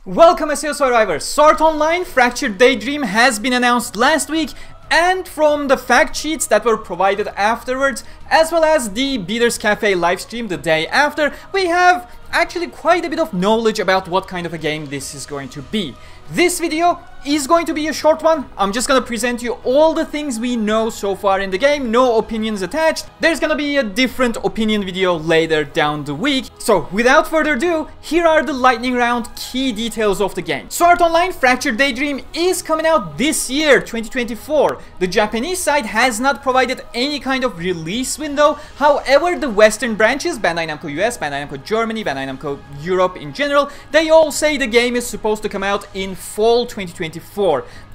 Welcome SEO Survivor. Sword Online Fractured Daydream has been announced last week, and from the fact sheets that were provided afterwards, as well as the Beaters Cafe livestream the day after, we have actually quite a bit of knowledge about what kind of a game this is going to be. This video is going to be a short one. I'm just gonna present you all the things we know so far in the game, no opinions attached. There's gonna be a different opinion video later down the week. So without further ado, here are the lightning round key details of the game. Sword Online Fractured Daydream is coming out this year, 2024. The Japanese side has not provided any kind of release window. However, the Western branches, Bandai Namco US, Bandai Namco Germany, Bandai Namco Europe in general, they all say the game is supposed to come out in fall 2024.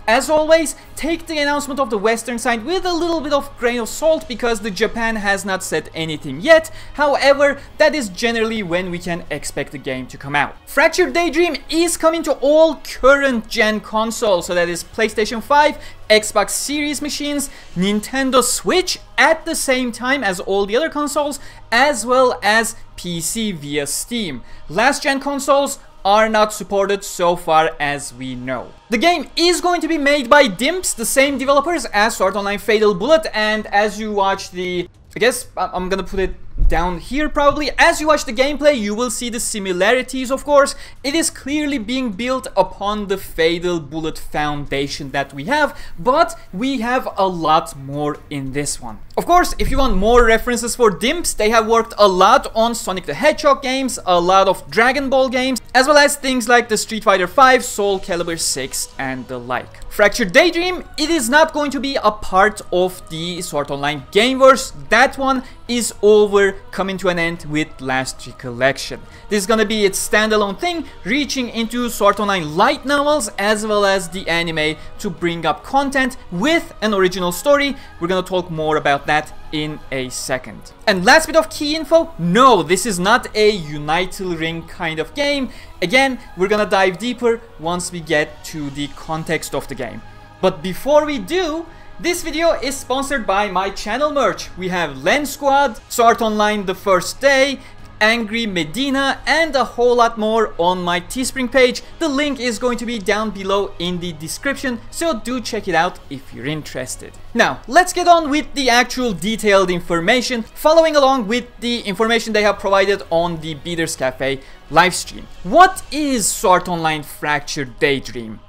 As always, take the announcement of the Western side with a little bit of grain of salt because the Japan has not said anything yet. However, that is generally when we can expect the game to come out. Fractured Daydream is coming to all current gen consoles, so that is PlayStation 5, Xbox Series machines, Nintendo Switch at the same time as all the other consoles, as well as PC via Steam. Last gen consoles are not supported so far as we know. The game is going to be made by Dimps, the same developers as Sword Online Fatal Bullet, and as you watch the... I guess I'm gonna put it down here probably. As you watch the gameplay, you will see the similarities, of course. It is clearly being built upon the Fatal Bullet foundation that we have, but we have a lot more in this one. Of course, if you want more references for Dimps, they have worked a lot on Sonic the Hedgehog games, a lot of Dragon Ball games, as well as things like the Street Fighter V, Soul Calibur 6, and the like. Fractured Daydream, it is not going to be a part of the Sword Online Gameverse. That one is over, coming to an end with Last Recollection. This is gonna be its standalone thing, reaching into Sword Online light novels as well as the anime to bring up content with an original story. We're gonna talk more about that in a second. And last bit of key info, no, this is not a United Ring kind of game. Again, we're gonna dive deeper once we get to the context of the game. But before we do, this video is sponsored by my channel merch. We have Lens Squad, Sword Online The First Day, Angry Medina, and a whole lot more on my Teespring page. The link is going to be down below in the description, so do check it out if you're interested. Now, let's get on with the actual detailed information, following along with the information they have provided on the Beaters Cafe livestream. What is Sword Online Fractured Daydream?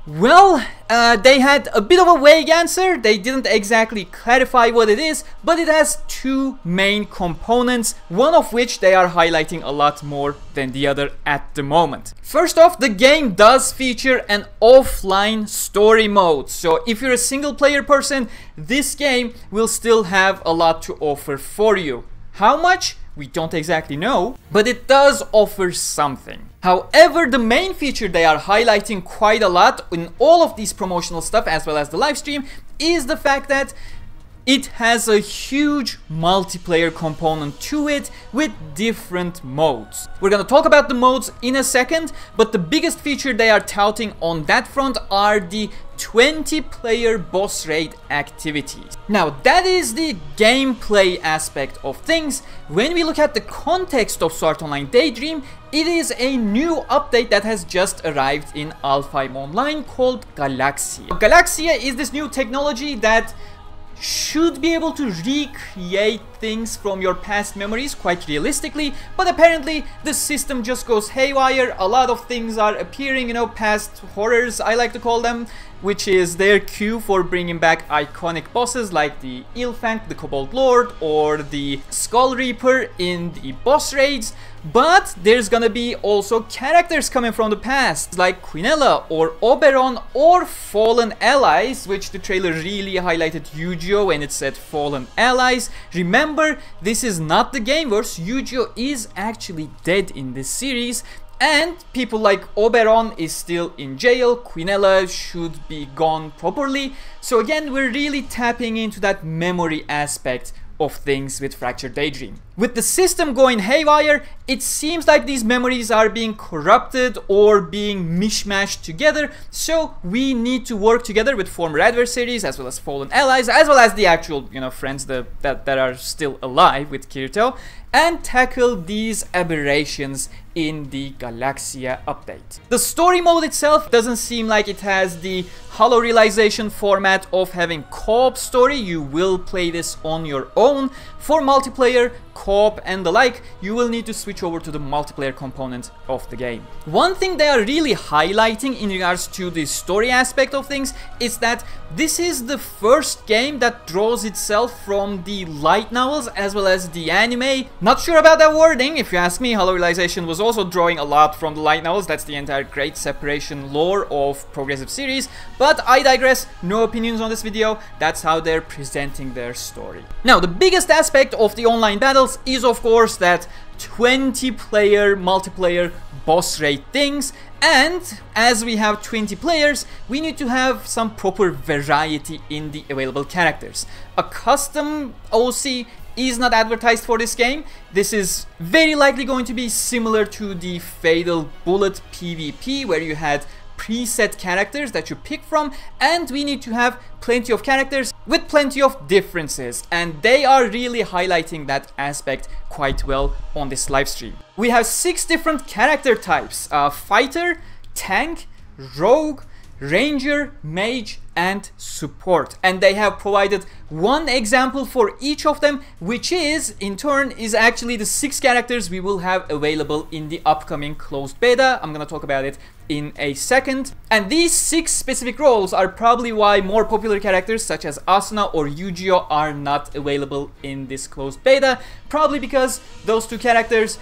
Well, they had a bit of a vague answer. They didn't exactly clarify what it is, but it has two main components, one of which they are highlighting a lot more than the other at the moment. First off, the game does feature an offline story mode. So if you're a single player person, this game will still have a lot to offer for you. How much? We don't exactly know, but it does offer something. However, the main feature they are highlighting quite a lot in all of these promotional stuff as well as the live stream is the fact that it has a huge multiplayer component to it with different modes. We're gonna talk about the modes in a second, but the biggest feature they are touting on that front are the 20-player boss raid activities. Now, that is the gameplay aspect of things. When we look at the context of Sword Online Daydream, it is a new update that has just arrived in Alfheim Online called Galaxia. Galaxia is this new technology that should be able to recreate things from your past memories quite realistically, but apparently the system just goes haywire. A lot of things are appearing, past horrors, I like to call them, which is their cue for bringing back iconic bosses like the Ilfang, the Kobold Lord, or the Skull Reaper in the boss raids. But there's gonna be also characters coming from the past, like Quinella or Oberon or Fallen Allies, which the trailer really highlighted Yu-Gi-Oh! When it said Fallen Allies. Remember, this is not the Gameverse. Yu-Gi-Oh! Is actually dead in this series, and people like Oberon is still in jail. Quinella should be gone properly. So again, we're really tapping into that memory aspect of things with Fractured Daydream. With the system going haywire, it seems like these memories are being corrupted or being mishmashed together, so we need to work together with former adversaries as well as fallen allies, as well as the actual, friends that are still alive with Kirito, and tackle these aberrations in the Galaxia update. The story mode itself doesn't seem like it has the Halo Realization format of having co-op story. You will play this on your own. For multiplayer, co-op and the like, you will need to switch over to the multiplayer component of the game. One thing they are really highlighting in regards to the story aspect of things is that this is the first game that draws itself from the light novels as well as the anime. Not sure about that wording, if you ask me. Halo Realization was also drawing a lot from the light novels. That's the entire Great Separation lore of Progressive series, but I digress. No opinions on this video. That's how they're presenting their story. Now, the biggest aspect of the online battles is of course that 20-player multiplayer boss raid things, and as we have 20 players, we need to have some proper variety in the available characters. A custom OC is not advertised for this game. This is very likely going to be similar to the Fatal Bullet PvP, where you had preset characters that you pick from, and we need to have plenty of characters with plenty of differences, and they are really highlighting that aspect quite well on this live stream. We have 6 different character types: fighter, tank, rogue, ranger, mage, and support, and they have provided one example for each of them, which is in turn is actually the 6 characters we will have available in the upcoming closed beta. I'm gonna talk about it in a second, and these 6 specific roles are probably why more popular characters such as Asuna or Yu-Gi-Oh are not available in this closed beta, probably because those 2 characters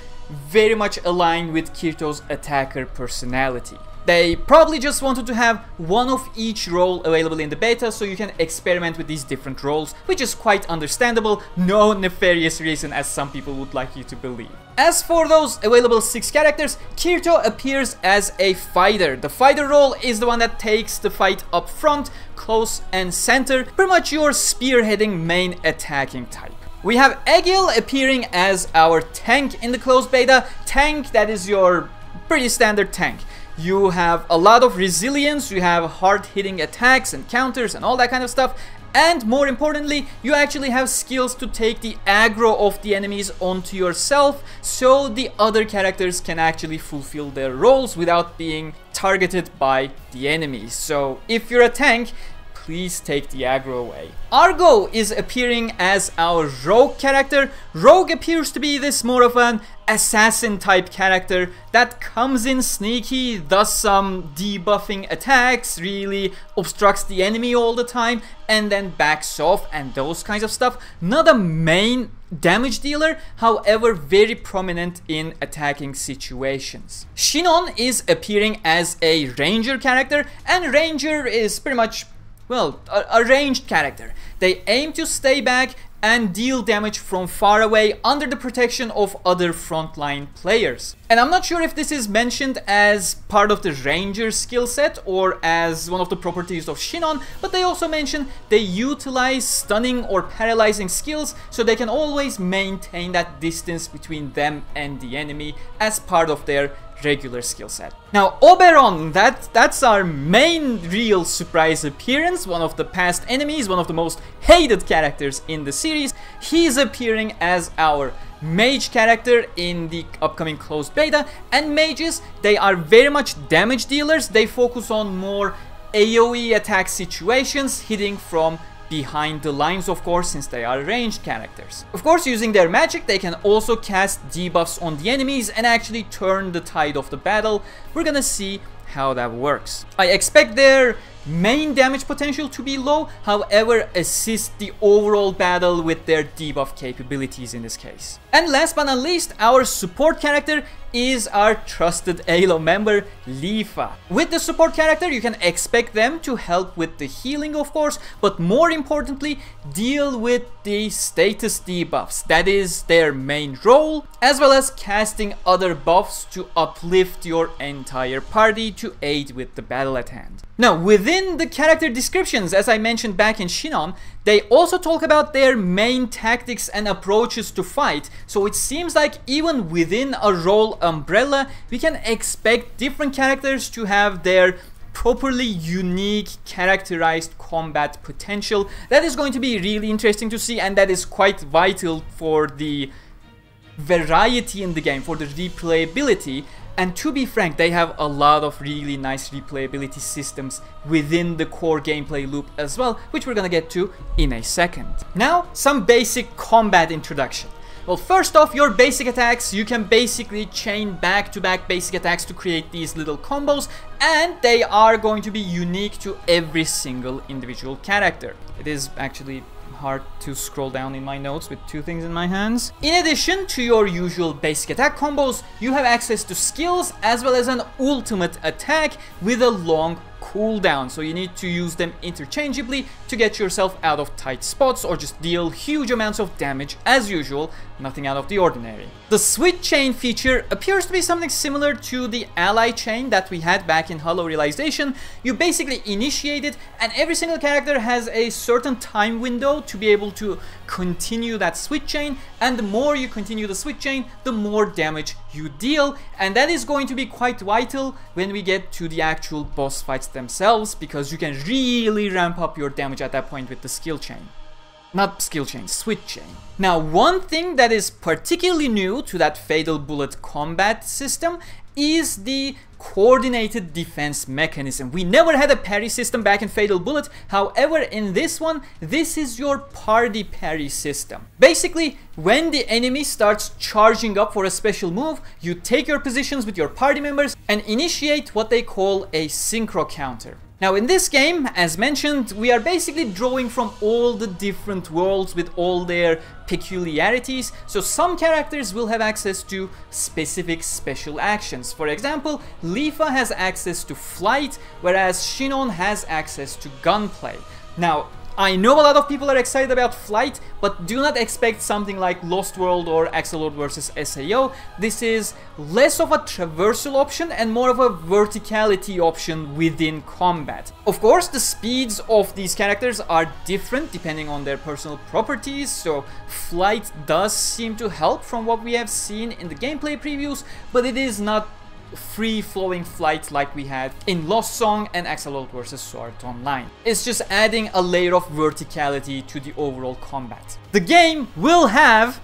very much align with Kirito's attacker personality. They probably just wanted to have one of each role available in the beta so you can experiment with these different roles, which is quite understandable. No nefarious reason as some people would like you to believe. As for those available 6 characters, Kirito appears as a fighter. The fighter role is the one that takes the fight up front, close and center, pretty much your spearheading main attacking type. We have Egil appearing as our tank in the closed beta. Tank, that is your pretty standard tank. You have a lot of resilience, you have hard-hitting attacks and counters and all that kind of stuff, and more importantly, you actually have skills to take the aggro of the enemies onto yourself, so the other characters can actually fulfill their roles without being targeted by the enemies. So if you're a tank, please take the aggro away. Argo is appearing as our rogue character. Rogue appears to be this more of an assassin type character that comes in sneaky, does some debuffing attacks, really obstructs the enemy all the time, and then backs off and those kinds of stuff. Not a main damage dealer, however very prominent in attacking situations. Shinon is appearing as a ranger character, and ranger is pretty much, well, a ranged character. They aim to stay back and deal damage from far away under the protection of other frontline players. And I'm not sure if this is mentioned as part of the ranger skill set or as one of the properties of Shinon, but they also mention they utilize stunning or paralyzing skills so they can always maintain that distance between them and the enemy as part of their regular skill set. Now Oberon, that's our main real surprise appearance, one of the past enemies, one of the most hated characters in the series. He's appearing as our mage character in the upcoming closed beta, and mages, they are very much damage dealers. They focus on more AoE attack situations, hitting from behind the lines, of course, since they are ranged characters. Of course, using their magic, they can also cast debuffs on the enemies and actually turn the tide of the battle. We're gonna see how that works. I expect their main damage potential to be low, however assist the overall battle with their debuff capabilities in this case. And last but not least, our support character is our trusted Halo member, Leafa. With the support character, you can expect them to help with the healing, of course, but more importantly, deal with the status debuffs. That is their main role, as well as casting other buffs to uplift your entire party to aid with the battle at hand. Now, within the character descriptions, as I mentioned back in Shinon, they also talk about their main tactics and approaches to fight, so it seems like even within a role umbrella, we can expect different characters to have their properly unique, characterized combat potential. That is going to be really interesting to see, and that is quite vital for the variety in the game, for the replayability. And to be frank, they have a lot of really nice replayability systems within the core gameplay loop as well, which we're gonna get to in a second. Now, some basic combat introduction. Well, first off, your basic attacks, you can basically chain back-to-back basic attacks to create these little combos, and they are going to be unique to every single individual character. It is actually hard to scroll down in my notes with two things in my hands. In addition to your usual basic attack combos, you have access to skills as well as an ultimate attack with a long cooldown, so you need to use them interchangeably to get yourself out of tight spots or just deal huge amounts of damage as usual, nothing out of the ordinary. The switch chain feature appears to be something similar to the ally chain that we had back in Hollow Realization. You basically initiate it and every single character has a certain time window to be able to continue that switch chain, and the more you continue the switch chain, the more damage you deal, and that is going to be quite vital when we get to the actual boss fights themselves, because you can really ramp up your damage at that point with the skill chain. Not skill chain, switch chain. Now, one thing that is particularly new to that Fatal Bullet combat system is the coordinated defense mechanism. We never had a parry system back in Fatal Bullet. However, in this one, this is your party parry system. Basically, when the enemy starts charging up for a special move, you take your positions with your party members and initiate what they call a synchro counter. Now, in this game, as mentioned, we are basically drawing from all the different worlds with all their peculiarities, so some characters will have access to specific special actions. For example, Leafa has access to flight, whereas Shinon has access to gunplay. Now, I know a lot of people are excited about flight, but do not expect something like Lost World or Axolotl vs SAO. This is less of a traversal option and more of a verticality option within combat. Of course, the speeds of these characters are different depending on their personal properties, so flight does seem to help from what we have seen in the gameplay previews, but it is not free-flowing flight like we had in Lost Song and Axolotl vs Sword Art Online. It's just adding a layer of verticality to the overall combat. The game will have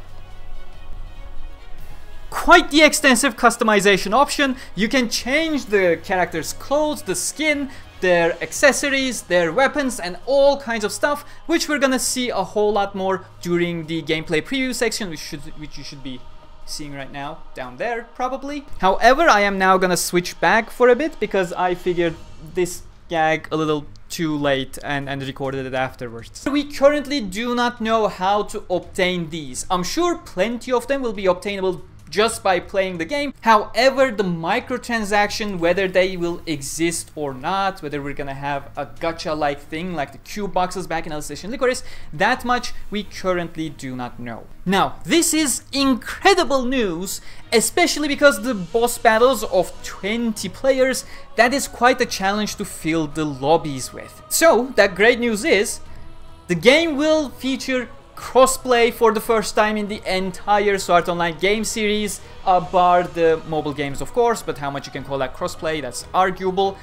quite the extensive customization option. You can change the character's clothes, the skin, their accessories, their weapons, and all kinds of stuff, which we're gonna see a whole lot more during the gameplay preview section, which you should be seeing right now down there probably. However, I am now gonna switch back for a bit because I figured this gag a little too late and recorded it afterwards. We currently do not know how to obtain these. I'm sure plenty of them will be obtainable just by playing the game. However, the microtransaction, whether they will exist or not, whether we're gonna have a gacha-like thing like the cube boxes back in Alicization Lycoris, that much we currently do not know. Now, this is incredible news, especially because the boss battles of 20 players, that is quite a challenge to fill the lobbies with. So, that great news is, the game will feature crossplay for the first time in the entire Sword Art Online game series, bar the mobile games of course, but how much you can call that crossplay, that's arguable.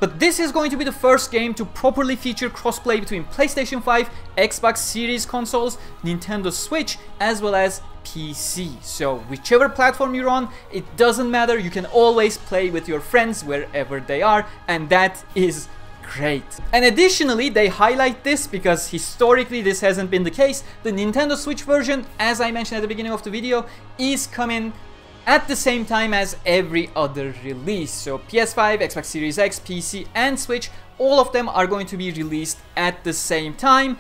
But this is going to be the first game to properly feature crossplay between PlayStation 5, Xbox Series consoles, Nintendo Switch, as well as PC. So whichever platform you're on, it doesn't matter, you can always play with your friends wherever they are, and that is great. And additionally, they highlight this because historically this hasn't been the case. The Nintendo Switch version, as I mentioned at the beginning of the video, is coming at the same time as every other release. So PS5, Xbox Series X, PC and Switch, all of them are going to be released at the same time.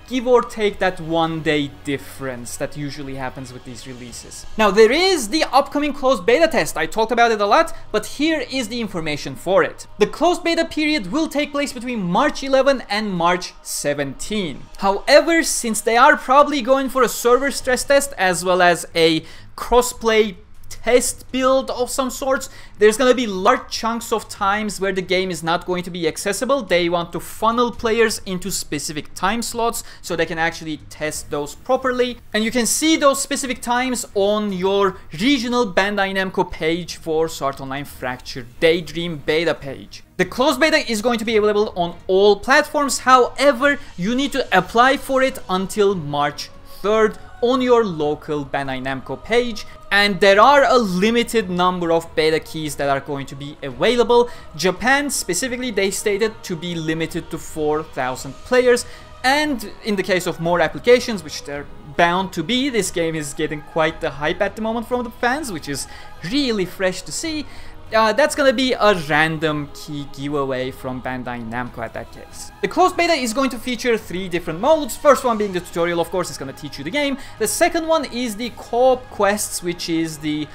Give or take that 1 day difference that usually happens with these releases. Now, there is the upcoming closed beta test. I talked about it a lot, but here is the information for it. The closed beta period will take place between March 11 and March 17. However, since they are probably going for a server stress test as well as a crossplay test build of some sorts, there's gonna be large chunks of times where the game is not going to be accessible. They want to funnel players into specific time slots so they can actually test those properly. And you can see those specific times on your regional Bandai Namco page for Sword Art Online Fractured Daydream beta page. The closed beta is going to be available on all platforms. However, you need to apply for it until March 3rd on your local Bandai Namco page. And there are a limited number of beta keys that are going to be available. Japan specifically, they stated to be limited to 4,000 players. And in the case of more applications, which they're bound to be, this game is getting quite the hype at the moment from the fans, which is really fresh to see. That's gonna be a random key giveaway from Bandai Namco at that case. The closed beta is going to feature 3 different modes. First one being the tutorial, of course, is gonna teach you the game. The second one is the co-op quests, which is the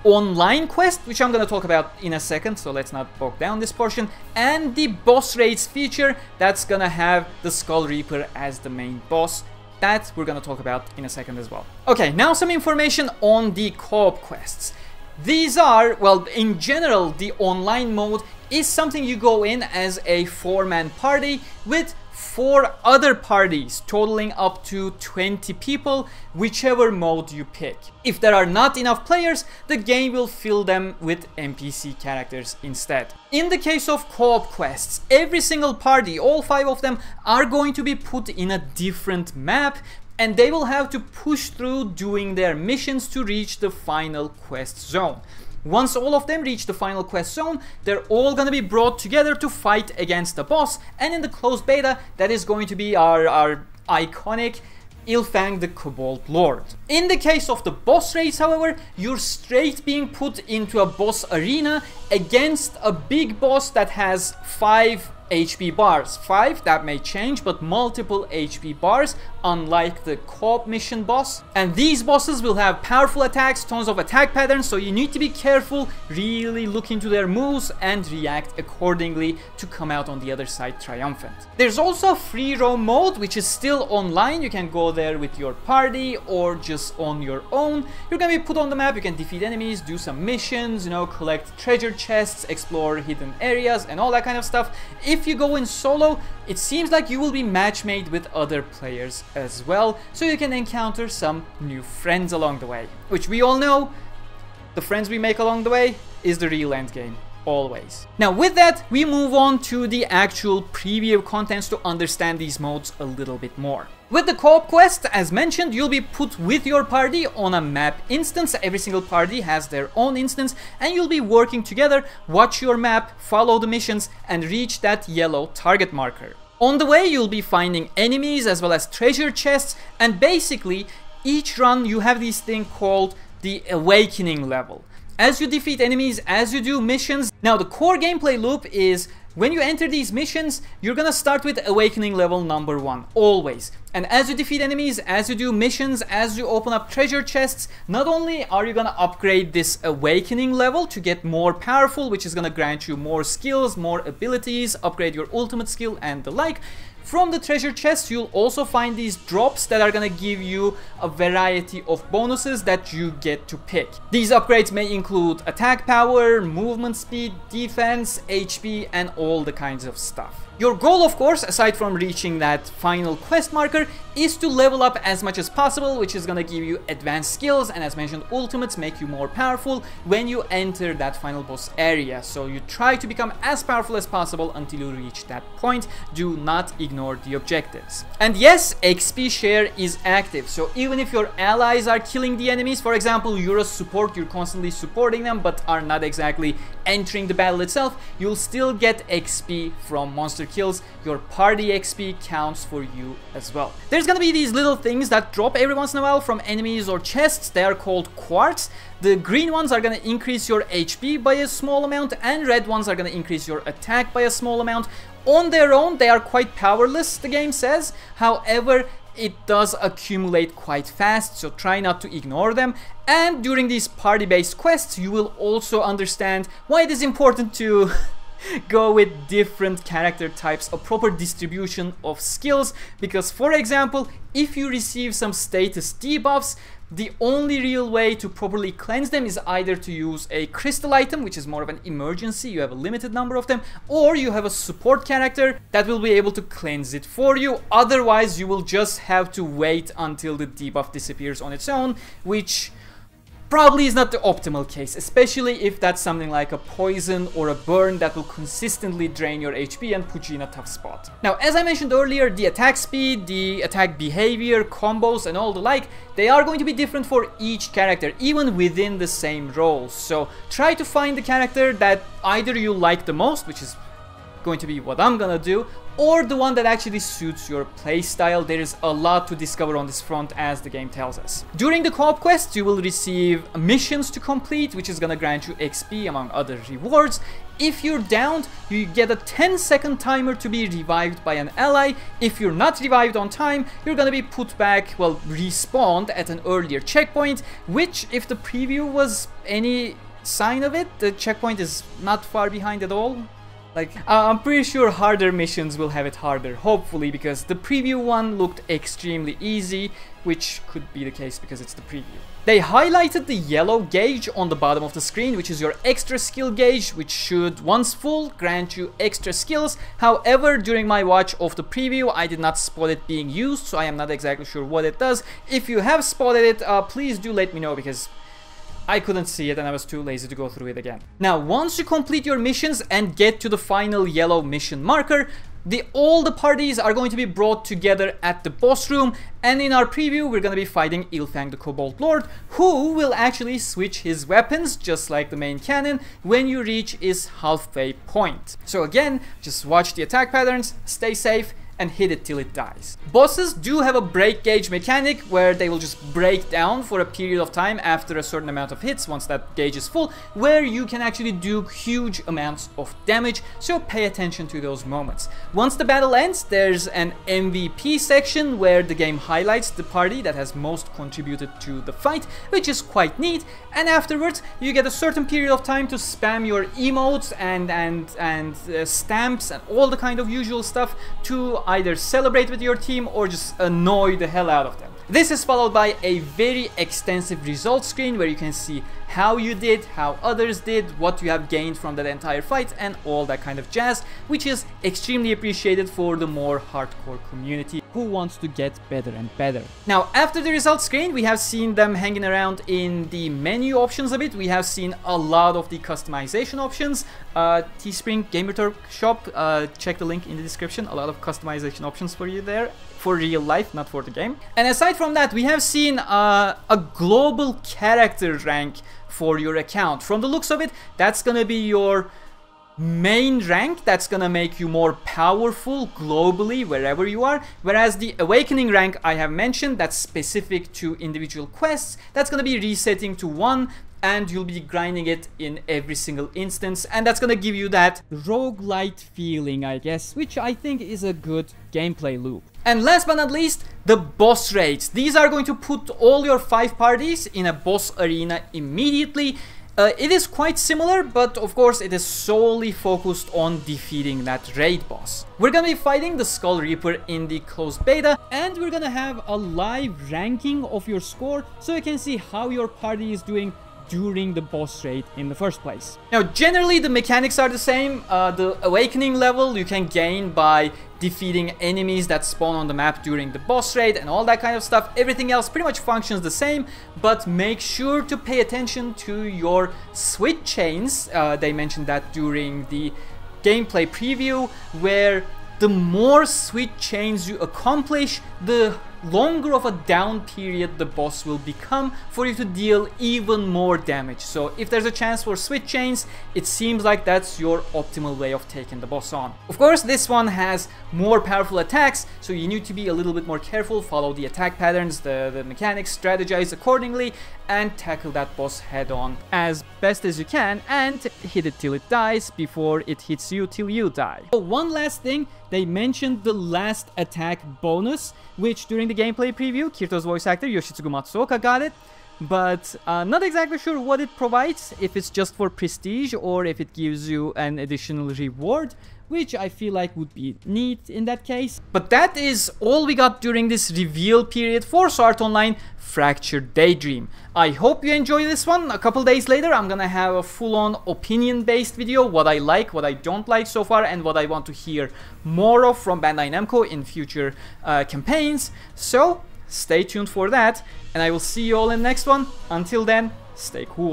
online quest, which I'm gonna talk about in a second, so let's not bog down this portion. And the boss raids feature, that's gonna have the Skull Reaper as the main boss. That we're gonna talk about in a second as well. Okay, now some information on the co-op quests. These are, well, in general, the online mode is something you go in as a 4-man party with 4 other parties, totaling up to 20 people, whichever mode you pick. If there are not enough players, the game will fill them with NPC characters instead. In the case of co-op quests, every single party, all 5 of them, are going to be put in a different map, and they will have to push through doing their missions to reach the final quest zone. Once all of them reach the final quest zone, they're all gonna be brought together to fight against the boss, and in the closed beta, that is going to be our iconic Ilfang the Kobold Lord. In the case of the boss raids, however, you're straight being put into a boss arena against a big boss that has 5 HP bars. 5, that may change, but multiple HP bars, unlike the co-op mission boss. And these bosses will have powerful attacks, tons of attack patterns, so you need to be careful, really look into their moves and react accordingly to come out on the other side triumphant. There's also a free roam mode, which is still online. You can go there with your party or just on your own. You're gonna be put on the map, you can defeat enemies, do some missions, you know, collect treasure chests, explore hidden areas and all that kind of stuff. If you go in solo, it seems like you will be match made with other players as well, so you can encounter some new friends along the way. Which we all know, the friends we make along the way is the real end game, always. Now with that, we move on to the actual preview contents to understand these modes a little bit more. With the co-op quest, as mentioned, you'll be put with your party on a map instance. Every single party has their own instance, and you'll be working together, watch your map, follow the missions, and reach that yellow target marker. On the way, you'll be finding enemies as well as treasure chests, and basically, each run you have this thing called the Awakening level. As you defeat enemies, as you do missions. Now the core gameplay loop is when you enter these missions, you're gonna start with Awakening level number 1, always. And as you defeat enemies, as you do missions, as you open up treasure chests, not only are you gonna upgrade this Awakening level to get more powerful, which is gonna grant you more skills, more abilities, upgrade your ultimate skill and the like. From the treasure chests, you'll also find these drops that are gonna give you a variety of bonuses that you get to pick. These upgrades may include attack power, movement speed, defense, HP, and all the kinds of stuff. Your goal, of course, aside from reaching that final quest marker, is to level up as much as possible, which is gonna give you advanced skills, and as mentioned, ultimates make you more powerful when you enter that final boss area. So you try to become as powerful as possible until you reach that point. Do not ignore the objectives. And yes, XP share is active, so even if your allies are killing the enemies, for example, you're a support, you're constantly supporting them, but are not exactly entering the battle itself, you'll still get XP from monster kills. Your party XP counts for you as well. There's gonna be these little things that drop every once in a while from enemies or chests. They are called quartz. The green ones are gonna increase your HP by a small amount, and red ones are gonna increase your attack by a small amount. On their own, they are quite powerless, the game says. However, it does accumulate quite fast, so try not to ignore them. And during these party-based quests, you will also understand why it is important to go with different character types, a proper distribution of skills, because for example, if you receive some status debuffs, the only real way to properly cleanse them is either to use a crystal item, which is more of an emergency, you have a limited number of them, or you have a support character that will be able to cleanse it for you. Otherwise, you will just have to wait until the debuff disappears on its own, which probably is not the optimal case, especially if that's something like a poison or a burn that will consistently drain your HP and put you in a tough spot. Now, as I mentioned earlier, the attack speed, the attack behavior, combos and all the like, they are going to be different for each character, even within the same role. So try to find the character that either you like the most, which is going to be what I'm gonna do, or the one that actually suits your playstyle. There is a lot to discover on this front, as the game tells us. During the co-op quests, you will receive missions to complete, which is gonna grant you XP among other rewards. If you're downed, you get a 10-second timer to be revived by an ally. If you're not revived on time, you're gonna be put back, well, respawned at an earlier checkpoint, which, if the preview was any sign of it, the checkpoint is not far behind at all. Like, I'm pretty sure harder missions will have it harder, hopefully, because the preview one looked extremely easy, which could be the case because it's the preview. They highlighted the yellow gauge on the bottom of the screen, which is your extra skill gauge, which should, once full, grant you extra skills. However, during my watch of the preview, I did not spot it being used, so I am not exactly sure what it does. If you have spotted it, please do let me know, because I couldn't see it and I was too lazy to go through it again. Now, once you complete your missions and get to the final yellow mission marker, all the parties are going to be brought together at the boss room, and in our preview we're going to be fighting Ilfang the Kobold Lord, who will actually switch his weapons, just like the main cannon, when you reach his halfway point. So again, just watch the attack patterns, stay safe, and hit it till it dies. Bosses do have a break gauge mechanic where they will just break down for a period of time after a certain amount of hits, once that gauge is full, where you can actually do huge amounts of damage, so pay attention to those moments. Once the battle ends, there's an MVP section where the game highlights the party that has most contributed to the fight, which is quite neat, and afterwards you get a certain period of time to spam your emotes and stamps and all the kind of usual stuff to either celebrate with your team or just annoy the hell out of them. This is followed by a very extensive results screen where you can see how you did, how others did, what you have gained from that entire fight, and all that kind of jazz, which is extremely appreciated for the more hardcore community who wants to get better and better. Now, after the results screen, we have seen them hanging around in the menu options a bit. We have seen a lot of the customization options. Teespring Gamerturk shop, check the link in the description. A lot of customization options for you there, for real life, not for the game. And aside from that, we have seen a global character rank for your account. From the looks of it, that's gonna be your main rank that's gonna make you more powerful globally wherever you are, whereas the awakening rank I have mentioned, that's specific to individual quests, that's gonna be resetting to 1, and you'll be grinding it in every single instance, and that's gonna give you that roguelite feeling, I guess, which I think is a good gameplay loop. And last but not least, the boss raids. These are going to put all your 5 parties in a boss arena immediately. It is quite similar, but of course it is solely focused on defeating that raid boss. We're gonna be fighting the Skull Reaper in the closed beta, and we're gonna have a live ranking of your score so you can see how your party is doing during the boss raid in the first place. Now, generally the mechanics are the same. The awakening level you can gain by defeating enemies that spawn on the map during the boss raid and all that kind of stuff. Everything else pretty much functions the same, but make sure to pay attention to your switch chains. They mentioned that during the gameplay preview, where the more switch chains you accomplish, the longer of a down period the boss will become for you to deal even more damage. So if there's a chance for switch chains, it seems like that's your optimal way of taking the boss on. Of course, this one has more powerful attacks, so you need to be a little bit more careful, follow the attack patterns, the mechanics, strategize accordingly, and tackle that boss head on as best as you can, and hit it till it dies before it hits you till you die. So one last thing, they mentioned the last attack bonus, which during the gameplay preview, Kirito's voice actor Yoshitsugu Matsuoka got it, but not exactly sure what it provides, if it's just for prestige or if it gives you an additional reward, which I feel like would be neat in that case. But that is all we got during this reveal period for Sword Art Online Fractured Daydream. I hope you enjoyed this one. A couple days later I'm gonna have a full-on opinion-based video, what I like, what I don't like so far, and what I want to hear more of from Bandai Namco in future campaigns. So stay tuned for that, and I will see you all in the next one. Until then, stay cool.